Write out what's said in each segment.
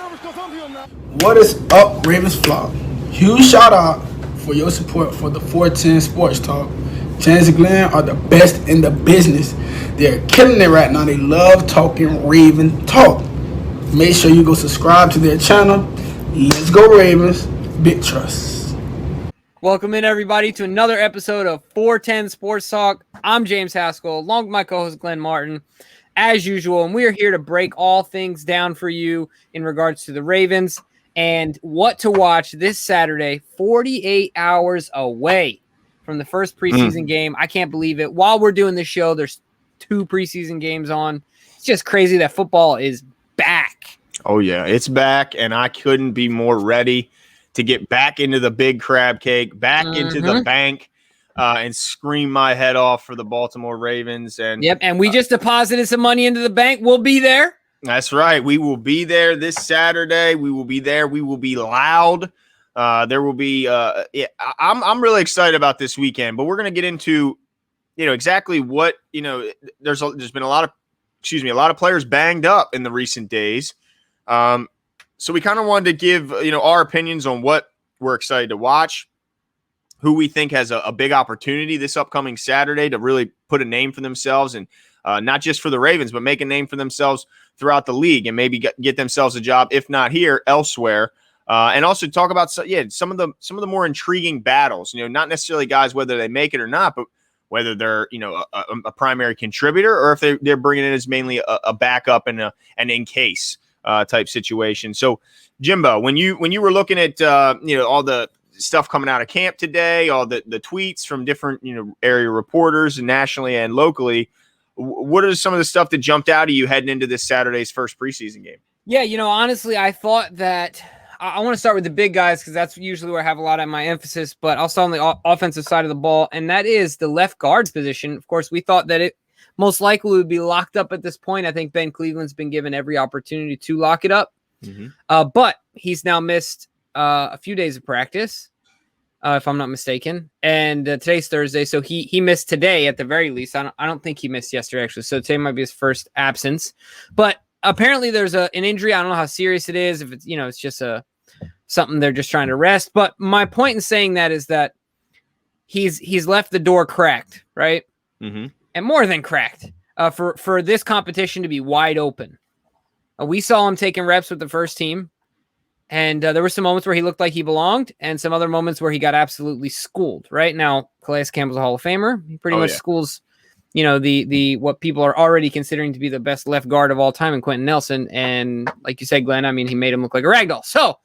What is up, Ravens flock? Huge shout out for your support for the 410 Sports Talk. James and Glenn are the best in the business. They're killing it right now. They love talking Raven talk. Make sure you go subscribe to their channel. Let's go Ravens. Big trust. Welcome in, everybody, to another episode of 410 Sports Talk. I'm James Haskell, along with my co-host Glenn Martin, as usual, and we are here to break all things down for you in regards to the Ravens and what to watch this Saturday, 48 hours away from the first preseason game. I can't believe it. While we're doing this show, there's 2 preseason games on. It's just crazy that football is back. Oh, yeah, it's back, and I couldn't be more ready to get back into the big crab cake, back into the bank, and scream my head off for the Baltimore Ravens. And we just deposited some money into the bank. We'll be there. That's right. We will be there this Saturday. We will be there. We will be loud. There will be. I'm really excited about this weekend. But we're going to get into, exactly what There's been a lot of players banged up in the recent days. So we kind of wanted to give our opinions on what we're excited to watch, who we think has a big opportunity this upcoming Saturday to really put a name for themselves, and not just for the Ravens, but make a name for themselves throughout the league and maybe get themselves a job, if not here, elsewhere. And also talk about some of the more intriguing battles. Not necessarily guys whether they make it or not, but whether they're a primary contributor or if they're bringing in as mainly a backup and an in case type situation. So, Jimbo, when you were looking at all the stuff coming out of camp today, all the tweets from different area reporters and nationally and locally, what are some of the stuff that jumped out at you heading into this Saturday's first preseason game? Yeah, honestly, I thought that I want to start with the big guys because that's usually where I have a lot of my emphasis, but I'll start on the offensive side of the ball, and that is the left guard's position. Of course, we thought that it most likely would be locked up at this point. I think Ben Cleveland's been given every opportunity to lock it up, but he's now missed a few days of practice, if I'm not mistaken. And today's Thursday, so he missed today at the very least. I don't think he missed yesterday, actually. So today might be his first absence. But apparently there's an injury. I don't know how serious it is. If it's it's just something they're just trying to rest. But my point in saying that is that he's left the door cracked, right? Mm-hmm. And more than cracked for this competition to be wide open. We saw him taking reps with the first team. And there were some moments where he looked like he belonged and some other moments where he got absolutely schooled. Right now, Calais Campbell's a Hall of Famer. He pretty much schools, the what people are already considering to be the best left guard of all time in Quentin Nelson. And like you said, Glenn, he made him look like a ragdoll. So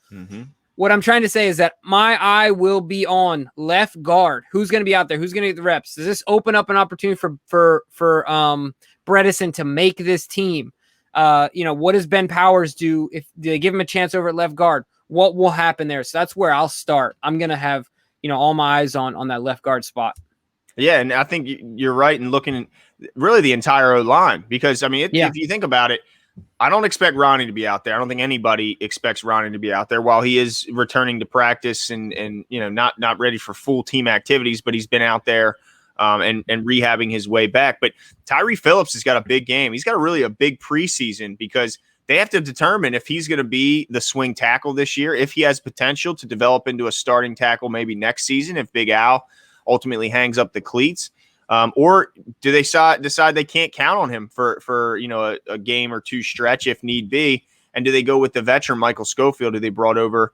what I'm trying to say is that my eye will be on left guard. Who's going to be out there? Who's going to get the reps? Does this open up an opportunity for Bredesen to make this team? What does Ben Powers do if they give him a chance over at left guard? What will happen there? So that's where I'll start. I'm going to have, all my eyes on that left guard spot. Yeah, and I think you're right in looking at really the entire line because, if you think about it, I don't expect Ronnie to be out there. I don't think anybody expects Ronnie to be out there while he is returning to practice and not ready for full team activities, but he's been out there and rehabbing his way back. But Tyree Phillips has got a big game. He's got a big preseason because they have to determine if he's going to be the swing tackle this year, if he has potential to develop into a starting tackle maybe next season, if Big Al ultimately hangs up the cleats. Or do they decide they can't count on him for a game or two stretch if need be? And do they go with the veteran Michael Schofield, who they brought over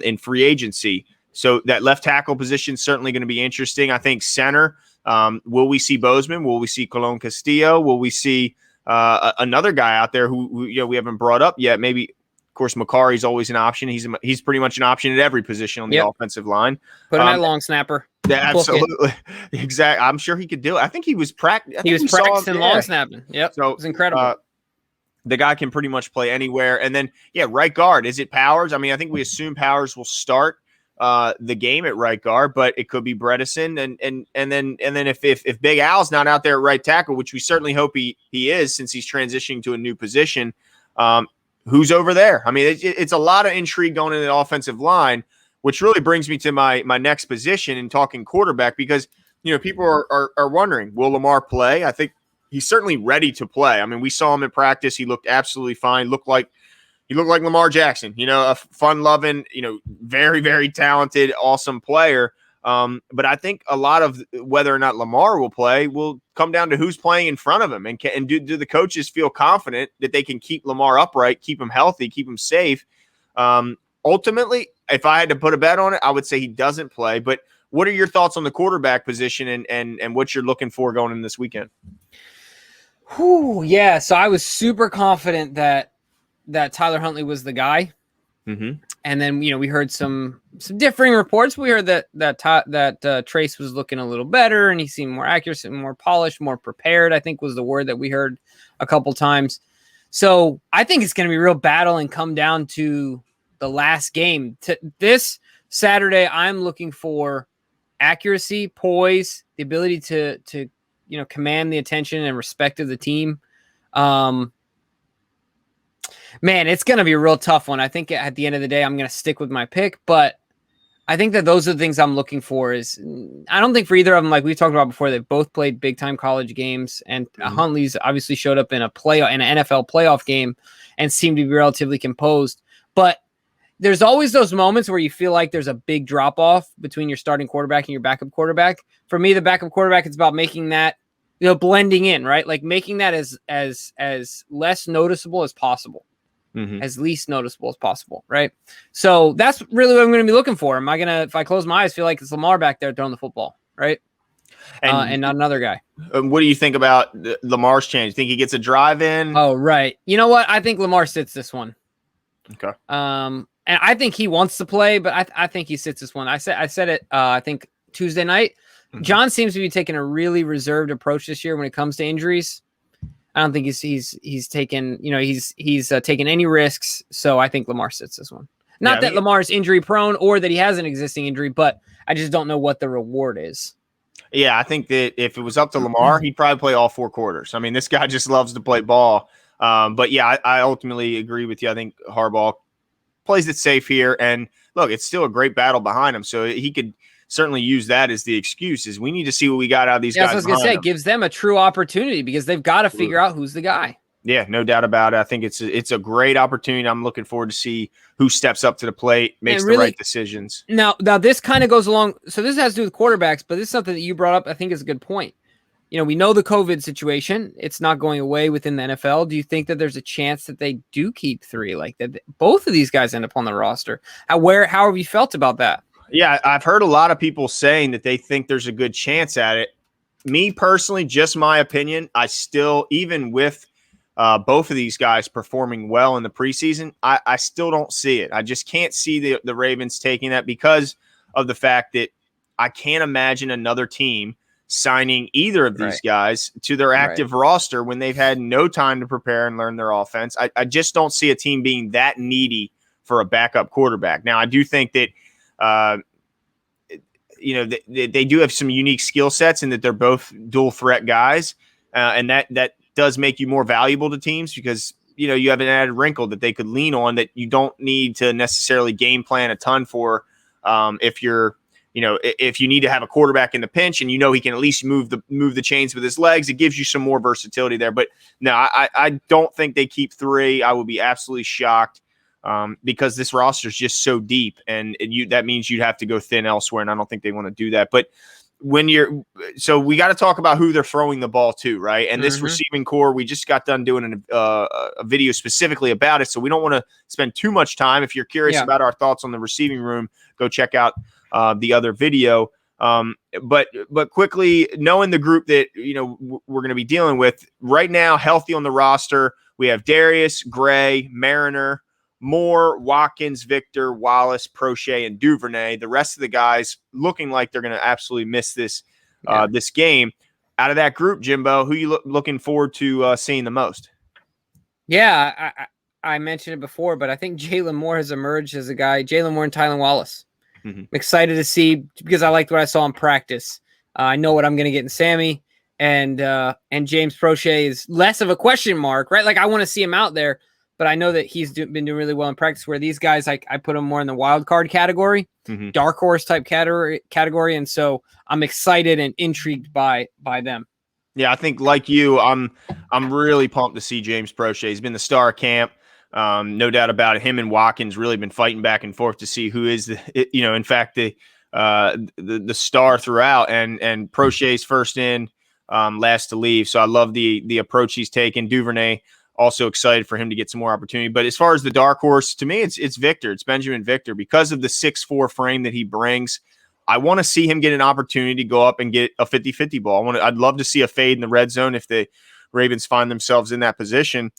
in free agency? So that left tackle position is certainly going to be interesting. I think center, will we see Bozeman? Will we see Colon Castillo? Will we see another guy out there who we haven't brought up yet? Maybe, of course, Macari's always an option. He's pretty much an option at every position on the offensive line. Put him at long snapper. Yeah, absolutely. Exactly. I'm sure he could do it. I think he was practicing. He was practicing long snapping. Yep. So it was incredible. The guy can pretty much play anywhere. And then, right guard. Is it Powers? I think we assume Powers will start the game at right guard, but it could be Bredesen. And then if Big Al's not out there at right tackle, which we certainly hope he is since he's transitioning to a new position, who's over there? It's a lot of intrigue going in the offensive line, which really brings me to my next position in talking quarterback because, people are wondering, will Lamar play? I think he's certainly ready to play. We saw him in practice. He looked absolutely fine. Looked like, he looked like Lamar Jackson, a fun-loving, very, very talented, awesome player. But I think a lot of whether or not Lamar will play will come down to who's playing in front of him, and do the coaches feel confident that they can keep Lamar upright, keep him healthy, keep him safe. Ultimately, if I had to put a bet on it, I would say he doesn't play. But what are your thoughts on the quarterback position and what you're looking for going in this weekend? Yeah. So I was super confident that Tyler Huntley was the guy. Mm-hmm. And then, we heard some differing reports. We heard that Trace was looking a little better and he seemed more accurate, more polished, more prepared, I think was the word that we heard a couple times. So I think it's going to be a real battle and come down to the last game. This Saturday, I'm looking for accuracy, poise, the ability to command the attention and respect of the team. Man, it's going to be a real tough one. I think at the end of the day, I'm going to stick with my pick, but I think that those are the things I'm looking for. I don't think for either of them, like we talked about before, they've both played big time college games, and Huntley's obviously showed up in an NFL playoff game and seemed to be relatively composed. But there's always those moments where you feel like there's a big drop off between your starting quarterback and your backup quarterback. For me, the backup quarterback, it's about making that, blending in, right? Like making that as less noticeable as possible. Mm-hmm. As least noticeable as possible, right? So that's really what I'm going to be looking for. Am I going to, if I close my eyes, feel like it's Lamar back there throwing the football, right? And not another guy. What do you think about Lamar's change? Think he gets a drive in? Oh, right. You know what? I think Lamar sits this one. Okay. And I think he wants to play, but I think he sits this one. I said it. I think Tuesday night. Mm-hmm. John seems to be taking a really reserved approach this year when it comes to injuries. I don't think he's taken, he's taken any risks. So I think Lamar sits this one. Not that Lamar's injury prone or that he has an existing injury, but I just don't know what the reward is. Yeah, I think that if it was up to Lamar, he'd probably play all 4 quarters. I mean, this guy just loves to play ball. But yeah, I ultimately agree with you. I think Harbaugh plays it safe here. And look, it's still a great battle behind him. So he could certainly use that as the excuse. Is we need to see what we got out of these guys. I was going to say, it gives them a true opportunity because they've got to figure out who's the guy. Yeah, no doubt about it. I think it's a great opportunity. I'm looking forward to see who steps up to the plate, makes the right decisions. Now this kind of goes along. So this has to do with quarterbacks, but this is something that you brought up. I think is a good point. We know the COVID situation. It's not going away within the NFL. Do you think that there's a chance that they do keep 3, like that both of these guys end up on the roster? How have you felt about that? Yeah, I've heard a lot of people saying that they think there's a good chance at it. Me personally, just my opinion, I still, even with both of these guys performing well in the preseason, I still don't see it. I just can't see the Ravens taking that because of the fact that I can't imagine another team signing either of these guys to their active roster when they've had no time to prepare and learn their offense. I just don't see a team being that needy for a backup quarterback. Now, I do think that they do have some unique skill sets and that they're both dual threat guys. And that does make you more valuable to teams because, you have an added wrinkle that they could lean on that you don't need to necessarily game plan a ton for. If you need to have a quarterback in the pinch and he can at least move the chains with his legs, it gives you some more versatility there. But no, I don't think they keep 3. I would be absolutely shocked. Because this roster is just so deep, and that means you'd have to go thin elsewhere, and I don't think they want to do that. But so we got to talk about who they're throwing the ball to, right? And this receiving core, we just got done doing a video specifically about it, so we don't want to spend too much time. If you're curious about our thoughts on the receiving room, go check out the other video. But quickly, knowing the group that we're going to be dealing with right now, healthy on the roster, we have Darius, Gray, Mariner, Moore, Watkins, Victor, Wallace, Prochet, and Duvernay. The rest of the guys looking like they're going to absolutely miss this game. Out of that group, Jimbo, who you looking forward to seeing the most? Yeah, I mentioned it before, but I think Jalen Moore has emerged as a guy. Jalen Moore and Tylan Wallace. Mm-hmm. I'm excited to see because I liked what I saw in practice. I know what I'm going to get in Sammy, and James Prochet is less of a question mark, right? Like I want to see him out there. But I know that he's been doing really well in practice where these guys, I put them more in the wild card category, dark horse type category. And so I'm excited and intrigued by them. Yeah, I think like you, I'm really pumped to see James Prochet. He's been the star of camp. No doubt about it. Him and Watkins really been fighting back and forth to see who is in fact, the star throughout. And Prochet's first in, last to leave. So I love the approach he's taken. Duvernay, also excited for him to get some more opportunity. But as far as the dark horse, to me, it's Victor. It's Benjamin Victor, because of the 6'4" frame that he brings. I want to see him get an opportunity to go up and get a 50-50 ball. I'd love to see a fade in the red zone if the Ravens find themselves in that position.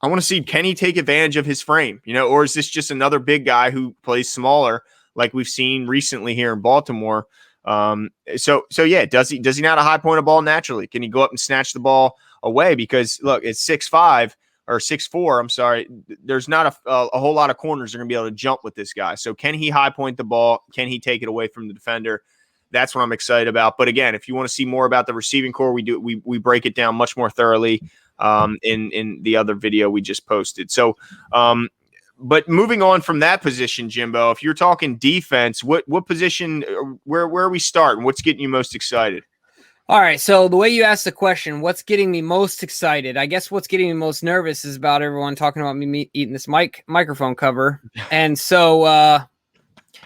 I want to see, can he take advantage of his frame, or is this just another big guy who plays smaller like we've seen recently here in Baltimore? So yeah, does he not a high point a ball naturally? Can he go up and snatch the ball away? Because look, it's 6'5" or 6'4". I'm sorry. There's not a whole lot of corners that are going to be able to jump with this guy. So can he high point the ball? Can he take it away from the defender? That's what I'm excited about. But again, if you want to see more about the receiving core, we break it down much more thoroughly in the other video we just posted. So, but moving on from that position, Jimbo, if you're talking defense, what position, where are we starting? What's getting you most excited? All right. So the way you asked the question, what's getting me most excited? I guess what's getting me most nervous is about everyone talking about me eating this microphone cover. And so,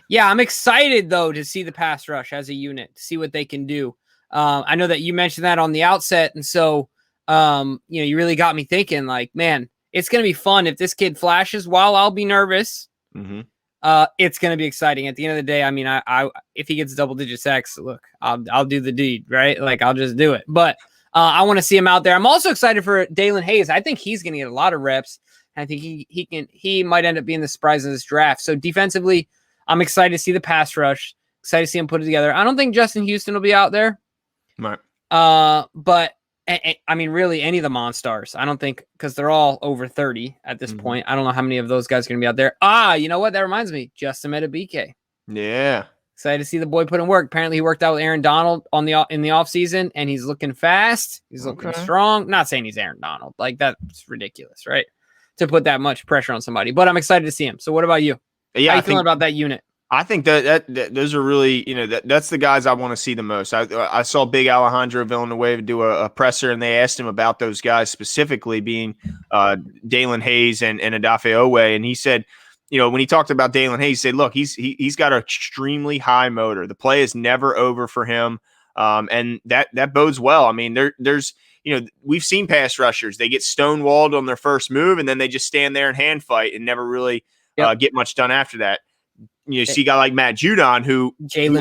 yeah, I'm excited though to see the pass rush as a unit, to see what they can do. I know that you mentioned that on the outset. And so, you really got me thinking, like, man, it's going to be fun if this kid flashes. While I'll be nervous, it's going to be exciting. At the end of the day, I mean, I if he gets double-digit sacks, look, I'll do the deed, right? Like, I'll just do it. But I want to see him out there. I'm also excited for Dalen Hayes. I think he's going to get a lot of reps. I think he might end up being the surprise of this draft. So defensively, I'm excited to see the pass rush. Excited to see him put it together. I don't think Justin Houston will be out there. Right. But I mean, really, any of the Monstars. I don't think, because they're all over 30 at this point. I don't know how many of those guys are going to be out there. You know what? That reminds me. Justin Metabike. Yeah. Excited to see the boy put in work. Apparently, he worked out with Aaron Donald in the offseason, and he's looking fast. He's looking strong. Not saying he's Aaron Donald. Like, that's ridiculous, right? To put that much pressure on somebody. But I'm excited to see him. So what about you? Yeah, how you feeling about that unit? I think that those are really, that's the guys I want to see the most. I saw Big Alejandro Villanueva do a presser, and they asked him about those guys specifically, being Dalen Hayes and Odafe Owe. And he said, when he talked about Dalen Hayes, he said, look, he's got an extremely high motor. The play is never over for him. And that bodes well. I mean, there's, we've seen pass rushers. They get stonewalled on their first move, and then they just stand there and hand fight and never really get much done after that. You see a guy like Matt Judon who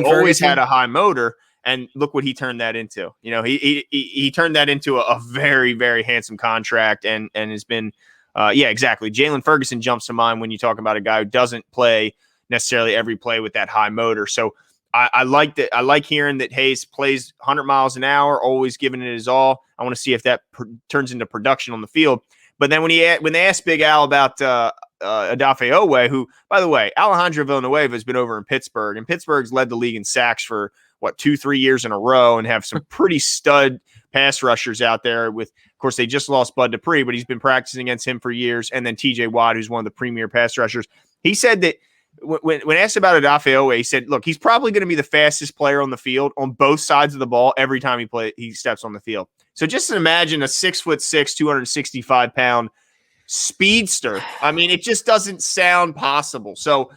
always had a high motor, and look what he turned that into. He turned that into a very, very handsome contract, and has been, exactly. Jalen Ferguson jumps to mind when you talk about a guy who doesn't play necessarily every play with that high motor. So I like that. I like hearing that Hayes plays 100 miles an hour, always giving it his all. I want to see if that turns into production on the field. But then when they asked Big Al about Odafe Owe, who, by the way, Alejandro Villanueva has been over in Pittsburgh, and Pittsburgh's led the league in sacks for 2-3 years in a row, and have some pretty stud pass rushers out there. With, of course, they just lost Bud Dupree, but he's been practicing against him for years. And then TJ Watt, who's one of the premier pass rushers. He said that when asked about Odafe Owe, he said, look, he's probably going to be the fastest player on the field on both sides of the ball every time he steps on the field. So just imagine a 6'6", 265-pound speedster. I mean, it just doesn't sound possible. So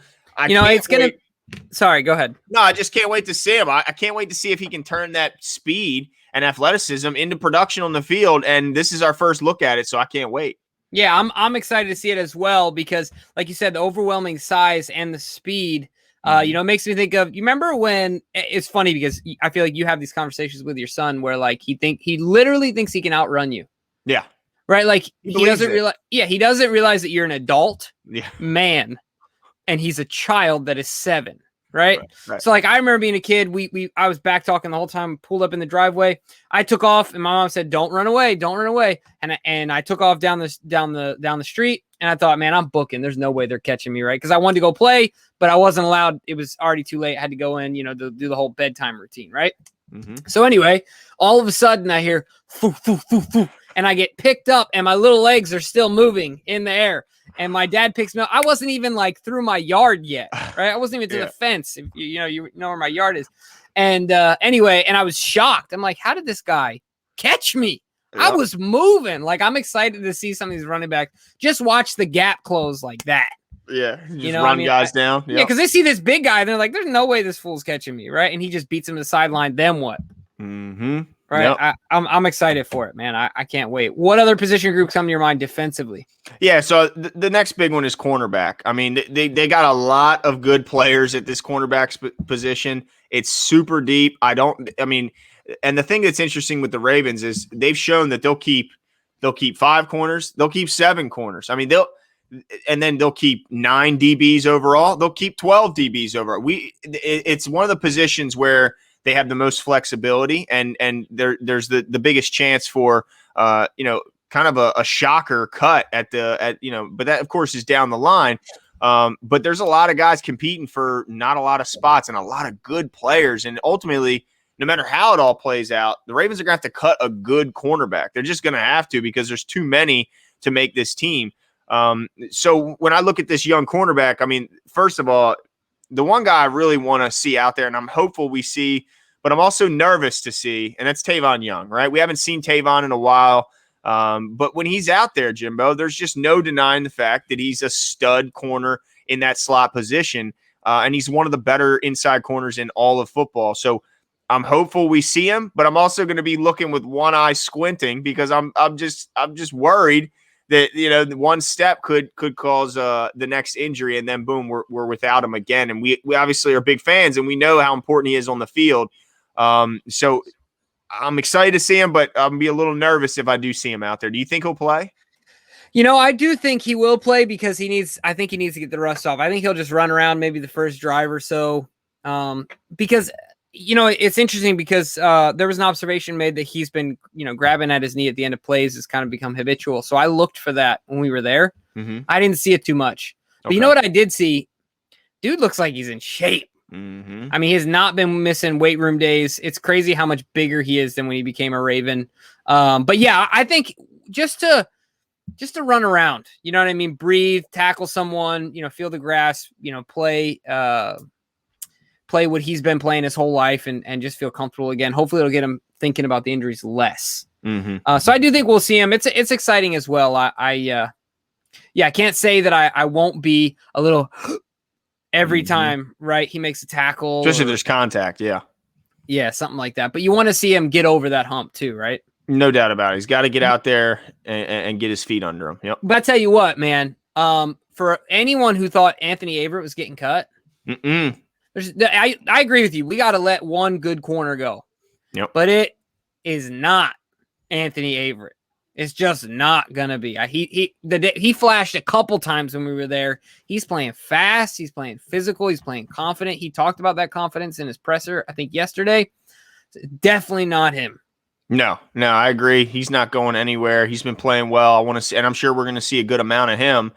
sorry, go ahead. No, I just can't wait to see him. I can't wait to see if he can turn that speed and athleticism into production on the field. And this is our first look at it, so I can't wait. Yeah, I'm excited to see it as well, because, like you said, the overwhelming size and the speed, it makes me think of, you remember when, it's funny because I feel like you have these conversations with your son where, like, he literally thinks he can outrun you. Yeah. Right? Like, he doesn't realize, he doesn't realize that you're an adult man, and he's a child that is 7. Right? So, like, I remember being a kid, I was back talking the whole time, pulled up in the driveway. I took off, and my mom said, "Don't run away, don't run away." And I took off down the street, and I thought, man, I'm booking. There's no way they're catching me, right? Because I wanted to go play, but I wasn't allowed. It was already too late. I had to go in, to do the whole bedtime routine, right? So anyway, all of a sudden I hear foo, foo, foo, foo, and I get picked up, and my little legs are still moving in the air. And my dad picks me up. I wasn't even like through my yard yet, right? I wasn't even to the fence. If you know where my yard is. And anyway, and I was shocked. I'm like, how did this guy catch me? I was moving. Like, I'm excited to see some of these running backs. Just watch the gap close like that. Yeah, just run guys down. Yeah, because they see this big guy, and they're like, there's no way this fool's catching me, right? And he just beats him to the sideline. Then what? Mm-hmm. Right? Yep. I'm excited for it, man. I can't wait. What other position groups come to your mind defensively? Yeah, so the next big one is cornerback. I mean, they got a lot of good players at this cornerback position. It's super deep. And the thing that's interesting with the Ravens is they've shown that they'll keep 5 corners, they'll keep 7 corners. I mean, they'll keep 9 DBs overall. They'll keep 12 DBs overall. It's one of the positions where they have the most flexibility, and there's the biggest chance for kind of a shocker cut but that of course is down the line. But there's a lot of guys competing for not a lot of spots and a lot of good players, and ultimately, no matter how it all plays out, the Ravens are going to have to cut a good cornerback. They're just going to have to, because there's too many to make this team. So when I look at this young cornerback, I mean, first of all, the one guy I really want to see out there, and I'm hopeful we see, but I'm also nervous to see, and that's Tavon Young, right? We haven't seen Tavon in a while, but when he's out there, Jimbo, there's just no denying the fact that he's a stud corner in that slot position, and he's one of the better inside corners in all of football. So I'm hopeful we see him, but I'm also going to be looking with one eye squinting, because I'm just worried that one step could cause the next injury, and then boom, we're without him again. And we obviously are big fans, and we know how important he is on the field. So I'm excited to see him, but I'm gonna be a little nervous if I do see him out there. Do you think he'll play? I do think he will play, because I think he needs to get the rust off. I think he'll just run around maybe the first drive or so. Because it's interesting, because there was an observation made that he's been, grabbing at his knee at the end of plays has kind of become habitual. So I looked for that when we were there. Mm-hmm. I didn't see it too much. But you know what I did see? Dude looks like he's in shape. Mm-hmm. I mean, he has not been missing weight room days. It's crazy how much bigger he is than when he became a Raven. But yeah, I think just to run around, you know what I mean? Breathe, tackle someone, feel the grass, play what he's been playing his whole life, and just feel comfortable again. Hopefully it'll get him thinking about the injuries less. Mm-hmm. So I do think we'll see him. It's exciting as well. I can't say that I won't be a little every time, right? He makes a tackle. Especially if there's contact, yeah. Yeah, something like that. But you want to see him get over that hump too, right? No doubt about it. He's got to get out there and get his feet under him. Yep. But I tell you what, man, for anyone who thought Anthony Averett was getting cut, I agree with you. We got to let one good corner go. Yep. But it is not Anthony Averett. It's just not gonna be. He flashed a couple times when we were there. He's playing fast. He's playing physical. He's playing confident. He talked about that confidence in his presser, I think, yesterday. Definitely not him. No, I agree. He's not going anywhere. He's been playing well. I want to see, and I'm sure we're going to see a good amount of him,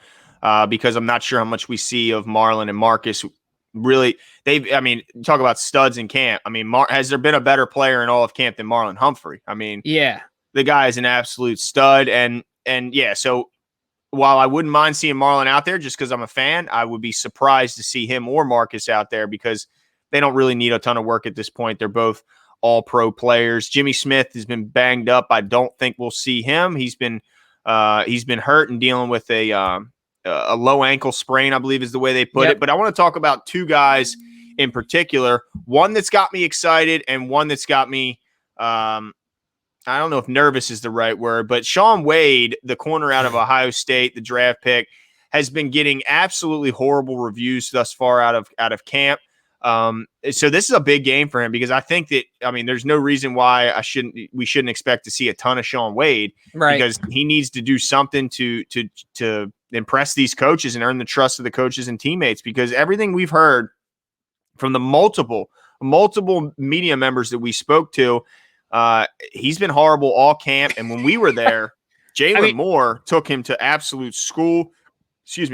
because I'm not sure how much we see of Marlon and Marcus. Really, talk about studs in camp. I mean, has there been a better player in all of camp than Marlon Humphrey? I mean, yeah. The guy is an absolute stud, and yeah. So while I wouldn't mind seeing Marlon out there, just because I'm a fan, I would be surprised to see him or Marcus out there, because they don't really need a ton of work at this point. They're both all-pro players. Jimmy Smith has been banged up. I don't think we'll see him. He's been hurt and dealing with a low ankle sprain, I believe is the way they put it. But I want to talk about 2 guys in particular. One that's got me excited, and one that's got me. I don't know if nervous is the right word, but Shaun Wade, the corner out of Ohio State, the draft pick, has been getting absolutely horrible reviews thus far out of camp. So this is a big game for him, because I think that, there's no reason why we shouldn't expect to see a ton of Shaun Wade, right? Because he needs to do something to impress these coaches and earn the trust of the coaches and teammates, because everything we've heard from the multiple media members that we spoke to, he's been horrible all camp. And when we were there, Jalen Moore took him to absolute school,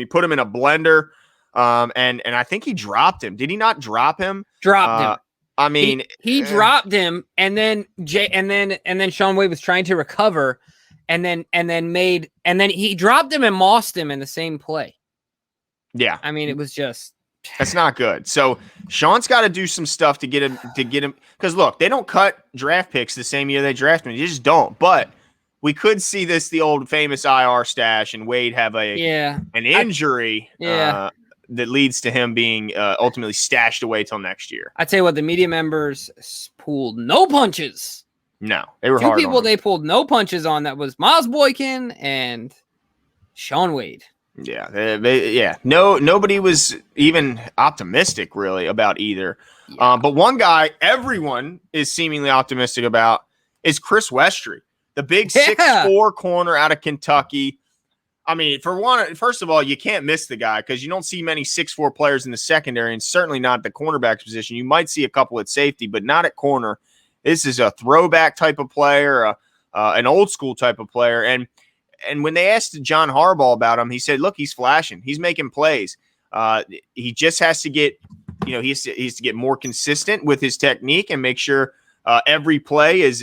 put him in a blender. And I think he dropped him. Did he not drop him? Dropped him. He dropped him, and then Shaun Wade was trying to recover, and then he dropped him and mossed him in the same play. Yeah. It was just. That's not good. So Sean's got to do some stuff to get him. Because look, they don't cut draft picks the same year they draft him. They just don't. But we could see the old famous IR stash, and Wade have an injury that leads to him being ultimately stashed away till next year. I tell you what, the media members pulled no punches. No, they were 2 people they pulled no punches on. That was Miles Boykin and Shaun Wade. Yeah, nobody was even optimistic really about either. Yeah. But one guy everyone is seemingly optimistic about is Chris Westry, the big 6'4" corner out of Kentucky. I mean, first of all, you can't miss the guy because you don't see many 6'4" players in the secondary, and certainly not the cornerback position. You might see a couple at safety, but not at corner. This is a throwback type of player, an old school type of player. And when they asked John Harbaugh about him, he said, "Look, he's flashing. He's making plays. He just has to get, he has to get more consistent with his technique and make sure every play is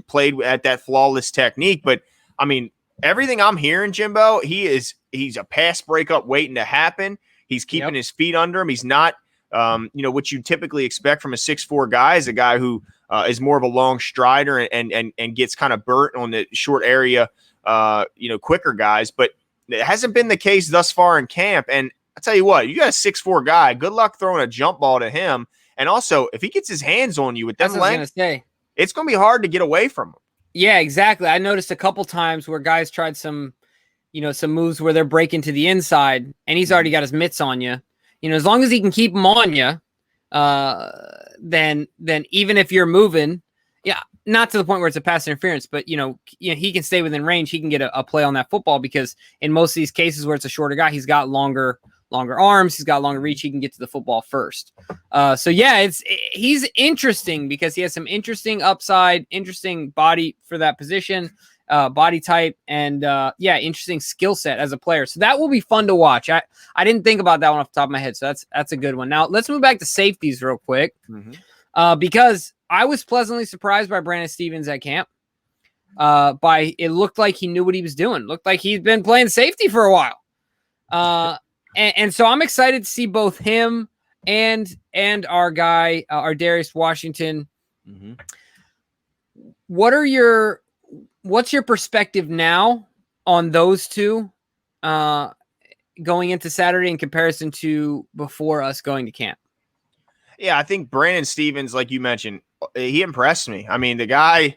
played at that flawless technique." But I mean, everything I'm hearing, Jimbo, he's a pass breakup waiting to happen. He's keeping his feet under him. He's not, what you typically expect from a 6'4" guy is a guy who is more of a long strider and gets kind of burnt on the short area. Quicker guys, but it hasn't been the case thus far in camp. And I tell you what, you got a 6'4" guy. Good luck throwing a jump ball to him. And also, if he gets his hands on you with them length, it's going to be hard to get away from him. Yeah, exactly. I noticed a couple times where guys tried some moves where they're breaking to the inside, and he's already got his mitts on you. As long as he can keep them on you, then even if you're moving, not to the point where it's a pass interference, but he can stay within range. He can get a play on that football because in most of these cases where it's a shorter guy, he's got longer arms, he's got longer reach. He can get to the football first. He's interesting because he has some interesting upside, interesting body for that position, body type, and interesting skill set as a player. So that will be fun to watch. I didn't think about that one off the top of my head, so that's a good one. Now let's move back to safeties real quick, because I was pleasantly surprised by Brandon Stevens at camp. It looked like he knew what he was doing. Looked like he'd been playing safety for a while. And so I'm excited to see both him and our guy, our Darius Washington. Mm-hmm. What's your perspective now on those two going into Saturday in comparison to before us going to camp? Yeah, I think Brandon Stevens, like you mentioned, he impressed me. I mean, the guy,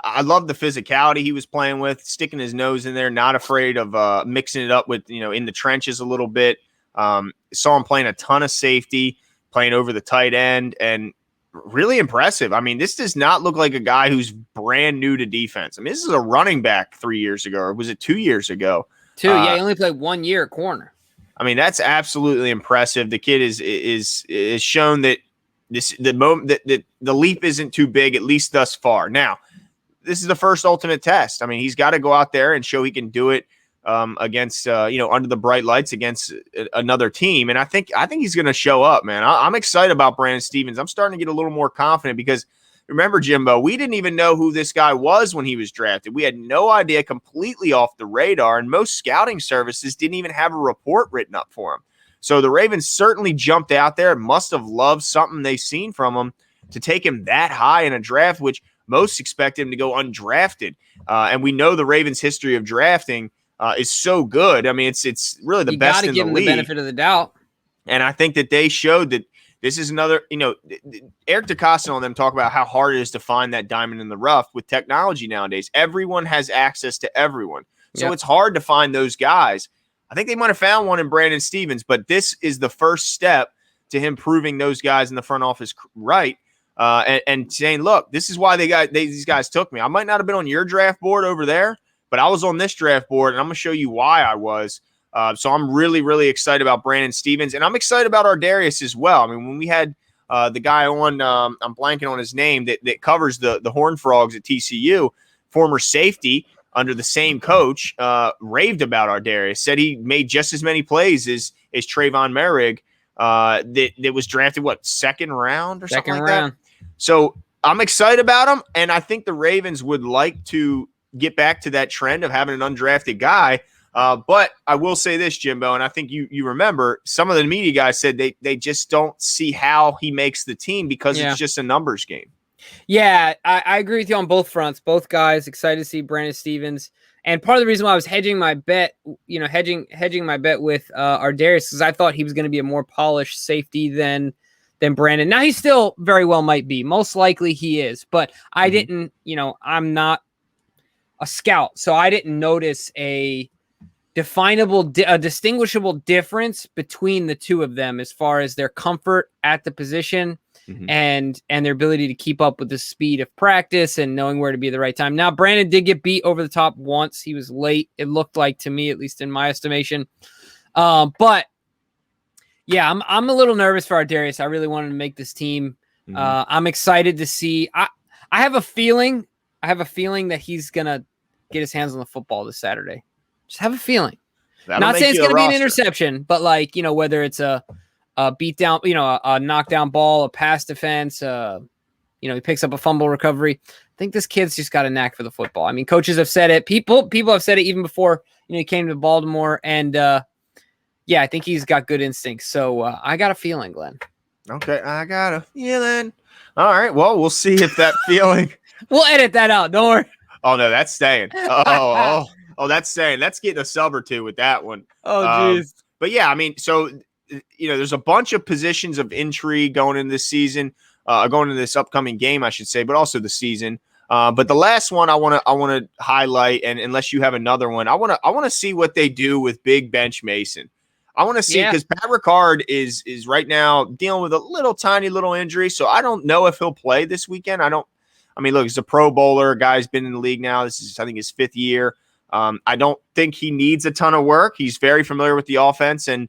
I love the physicality he was playing with, sticking his nose in there, not afraid of mixing it up with, in the trenches a little bit. Saw him playing a ton of safety, playing over the tight end, and really impressive. I mean, this does not look like a guy who's brand new to defense. I mean, this is a running back 3 years ago, or was it 2 years ago? He only played 1 year at corner. I mean, that's absolutely impressive. The kid is shown that the leap isn't too big, at least thus far. Now, this is the first ultimate test. I mean, he's got to go out there and show he can do it against under the bright lights against another team. And I think he's going to show up, man. I'm excited about Brandon Stevens. I'm starting to get a little more confident because remember, Jimbo, we didn't even know who this guy was when he was drafted. We had no idea, completely off the radar, and most scouting services didn't even have a report written up for him. So the Ravens certainly jumped out there, must have loved something they've seen from him to take him that high in a draft, which most expect him to go undrafted. And we know the Ravens' history of drafting is so good. I mean, it's really the best in the league. You got to give him the benefit of the doubt. And I think that they showed that this is another, Eric DeCosta and them talk about how hard it is to find that diamond in the rough with technology nowadays. Everyone has access to everyone. So It's hard to find those guys. I think they might have found one in Brandon Stevens, but this is the first step to him proving those guys in the front office right. And saying, look, this is why these guys took me. I might not have been on your draft board over there, but I was on this draft board, and I'm going to show you why I was. So I'm really, really excited about Brandon Stevens, and I'm excited about our Darius as well. I mean, when we had the guy on, I'm blanking on his name, that covers the Horned Frogs at TCU, former safety under the same coach, raved about our Darius, said he made just as many plays as Trayvon Merrick, that was drafted, second round or something like that? So I'm excited about him, and I think the Ravens would like to get back to that trend of having an undrafted guy. But I will say this, Jimbo, and I think you remember some of the media guys said they just don't see how he makes the team because it's just a numbers game. Yeah, I agree with you on both fronts. Both guys excited to see Brandon Stevens. And part of the reason why I was hedging my bet, hedging my bet with Ardarius, because I thought he was going to be a more polished safety than Brandon. Now he still very well might be. Most likely he is, but I didn't. I'm not a scout, so I didn't notice a distinguishable difference between the two of them as far as their comfort at the position. And their ability to keep up with the speed of practice and knowing where to be at the right time. Now, Brandon did get beat over the top once. He was late, it looked like to me, at least in my estimation. But yeah, I'm a little nervous for Ardarius. I really wanted to make this team. I'm excited to see. I have a feeling that he's gonna get his hands on the football this Saturday. Just have a feeling. Not saying it's gonna be an interception, but whether it's a beat down, a knockdown ball, a pass defense, he picks up a fumble recovery. I think this kid's just got a knack for the football. I mean, coaches have said it. People have said it even before, he came to Baltimore. And I think he's got good instincts. So I got a feeling, Glenn. Okay, I got a feeling. All right, well, we'll see if that feeling. We'll edit that out. Don't worry. Oh, no, that's staying. Oh, that's staying. That's getting a sub or two with that one. Oh, jeez. But yeah, I mean, so there's a bunch of positions of intrigue going in this season, going into this upcoming game, I should say, but also the season. But the last one I want to highlight, and unless you have another one, I want to see what they do with Big Bench Mason. I want to see, because Pat Ricard is right now dealing with a tiny little injury, so I don't know if he'll play this weekend. Look, he's a Pro Bowler. Guy's been in the league now. This is, I think, his 5th year. I don't think he needs a ton of work. He's very familiar with the offense, and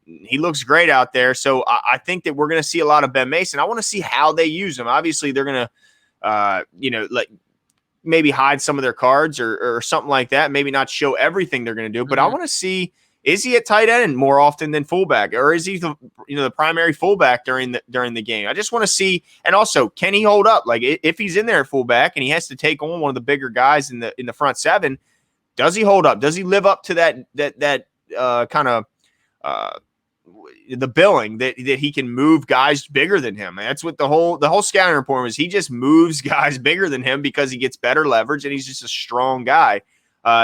he looks great out there. So I think that we're going to see a lot of Ben Mason. I want to see how they use him. Obviously, they're going to, maybe hide some of their cards or something like that. Maybe not show everything they're going to do. But I want to see, is he at tight end more often than fullback, or is he the primary fullback during the game? I just want to see, and also, can he hold up? Like, if he's in there at fullback and he has to take on one of the bigger guys in the front seven, does he hold up? Does he live up to that kind of the billing that he can move guys bigger than him? And that's what the whole scouting report was. He just moves guys bigger than him because he gets better leverage and he's just a strong guy.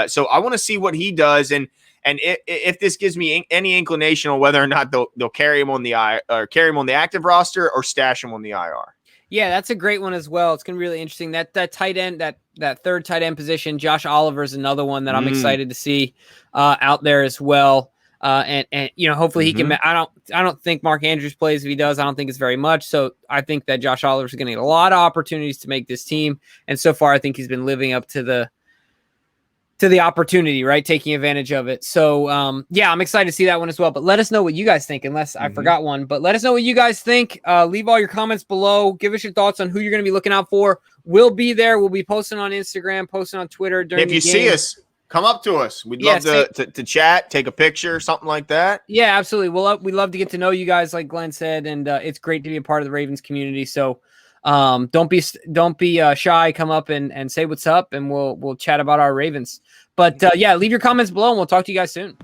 So I want to see what he does, and if this gives me any inclination on whether or not they'll carry him on the active roster or stash him on the IR. Yeah, that's a great one as well. It's going to be really interesting. That tight end, that third tight end position, Josh Oliver is another one that I'm excited to see out there as well. And hopefully he can. I don't think Mark Andrews plays. If he does, I don't think it's very much. So I think that Josh Oliver is going to get a lot of opportunities to make this team. And so far, I think he's been living up to the opportunity, right? Taking advantage of it. So, I'm excited to see that one as well. But let us know what you guys think, unless I forgot one. But let us know what you guys think. Leave all your comments below. Give us your thoughts on who you're going to be looking out for. We'll be there. We'll be posting on Instagram, posting on Twitter during the game. If you see us, come up to us. We'd love to chat, take a picture, something like that. Yeah, absolutely. We'd love to get to know you guys, like Glenn said, and it's great to be a part of the Ravens community. So don't be shy. Come up and say what's up, and we'll chat about our Ravens. But leave your comments below, and we'll talk to you guys soon.